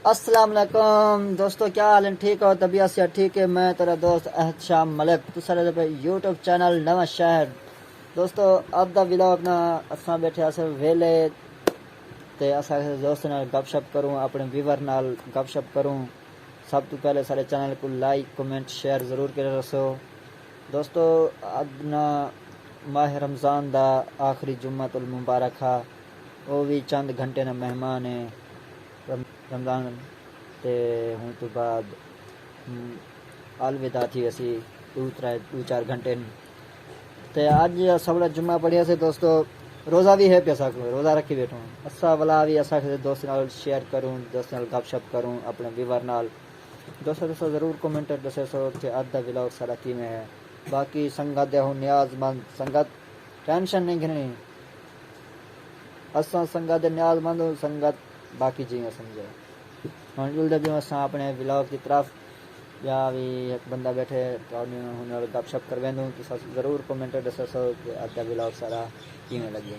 अस्सलाम वालेकुम दोस्तों, क्या हाल है? ठीक हो? तबीयत से ठीक है? मैं तेरा दोस्त एहतशाम मलिक, तो सारे पे यूट्यूब चैनल नवा शहर। दोस्तों अब दा व्लॉग ना असां बैठे अस वेले ते असा दोस्त नाल गपशप करूँ, अपने व्यूवर नाल गपशप करूँ। सब तो पहले सारे चैनल को लाइक कमेंट शेयर ज़रूर कर रसो। दोस्तों अब ना माह रमज़ान दा आखिरी जुम्मतुल मुबारक हा, वो भी चंद घंटे ना मेहमान है रमज़ान ते हूँ तो बाद अलविदा थी असी दो चार घंटे ते आज सवड़ा जुम्मा पढ़िया से दोस्तों। रोज़ा भी है पे असा रोज़ा रखी बैठो असा वाला भी असा दोस्त नाल शेयर करूँ, दोस्त नाल गपशप करूँ अपने व्यूवर नाल। दोस्तों दोस्तों ज़रूर कमेंट दसे सो कि अद्धा व्लॉग सारा की में है। बाकी संगत हूँ न्याजमंद संगत, टेंशन नहीं घिनी असा संगत न्याजमंद हूँ संगत बाकी जी में समझे। हम जुलते भी असा अपने व्लॉग की तरफ या भी एक बंदा बैठे तो हुन गपशप कर वेंदूँ तो ज़रूर कमेंट दसे सो कि अद्धा व्लॉग सारा की में लगे।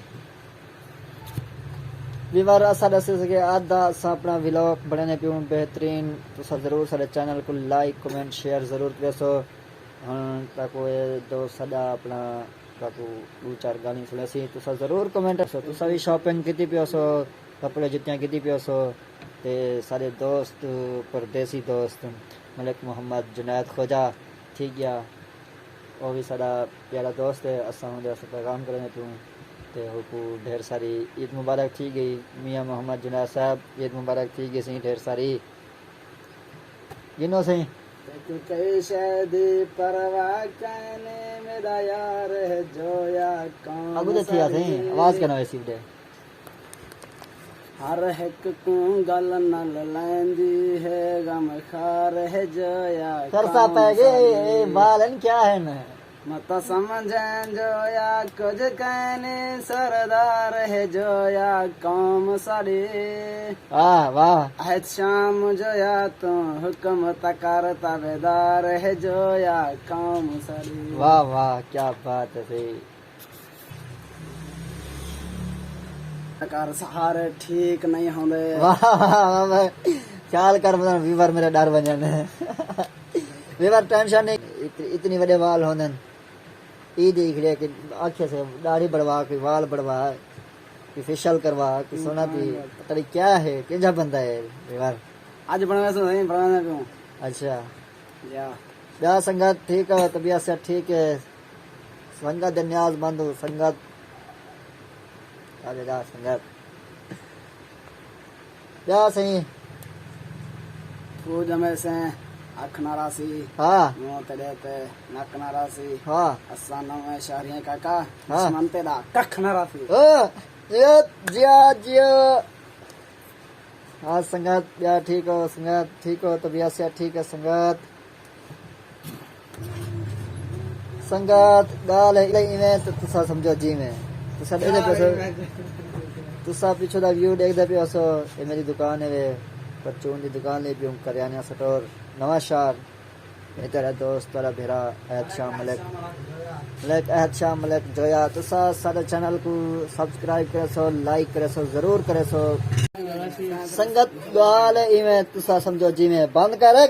व्यूवर असा दसे सके अद्धा असा अपना व्लॉग बनाने पियूँ बेहतरीन, तो ज़रूर सारे चैनल को लाइक कमेंट शेयर ज़रूर करेसो। हाँ ताको ये दो सदा अपना ताको दो चार गाली सुनेसी तो ज़रूर कमेंट करो। तो भी शॉपिंग की पियो सो, कपड़े जुतियाँ की पियो सो ते सारे दोस्त परदेसी दोस्त मलिक मोहम्मद जुनैद खोजा ठीक गया, वो भी सारा प्यारा दोस्त है। असा होंगे पैगाम करने पियूँ ते होको ढेर सारी ईद मुबारक थी गई। मियाँ मोहम्मद जुनैद साहब ईद मुबारक थी गई सी ढेर सारी गिनो सही कई शायद परवाह कहने मेरा यार है जोया कौन अगू तो थी सही आवाज क्या वैसी उठे हर एक को गल नल लैंदी है गम खार है जोया सरसा पै गए बालन क्या है न मत समझें जोया कुछ कहने सरदार है जोया कौम सारी। वाह वाह शाम जोया तो हुक्म तकार ताबेदार है जोया कौम सारी। वाह वाह क्या बात है सही। तकार सहारे ठीक नहीं होंगे। वाह वाह ख्याल कर मतलब व्यूवर मेरा डर बन जाने व्यूवर टेंशन नहीं इतनी बड़े वाल होने ई देख रहे कि आंखें से दाढ़ी बढ़वा के वाल बढ़वा कि फेशियल करवा कि सोना भी पता नहीं क्या है क्या बंदा है व्यूवर आज बनवा से नहीं बनवाने क्यों। अच्छा या संगत ठीक है, तबीयत से ठीक है, संगत न्याज मंद हो संगत आगे जा संगत या सही तू जमे से अख नारासी हाँ मुंह तेरे पे नक नारासी हाँ असा नवे शहरिये काका हाँ। दुश्मन तेरा कख नारासी। जिया जिया हाँ संगत या ठीक हो संगत ठीक हो, तबीयत से ठीक है संगत। संगत गाल है इवें तो तुसा समझो जी में तुसा दे पे तुसा पीछे दा व्यू देख दे पे सो ये मेरी दुकान है वे परचून दी दुकान ले पियूं करियाना स्टोर नवा शहर। ये तेरा दोस्त तेरा भेरा एहतशाम मलिक मलिक एहतशाम मलिक जोया। तुसा सारे चैनल को सब्सक्राइब करे सो लाइक करे सो ज़रूर करे सो। संगत गाल इवें तुसा समझो जी में बंद कर।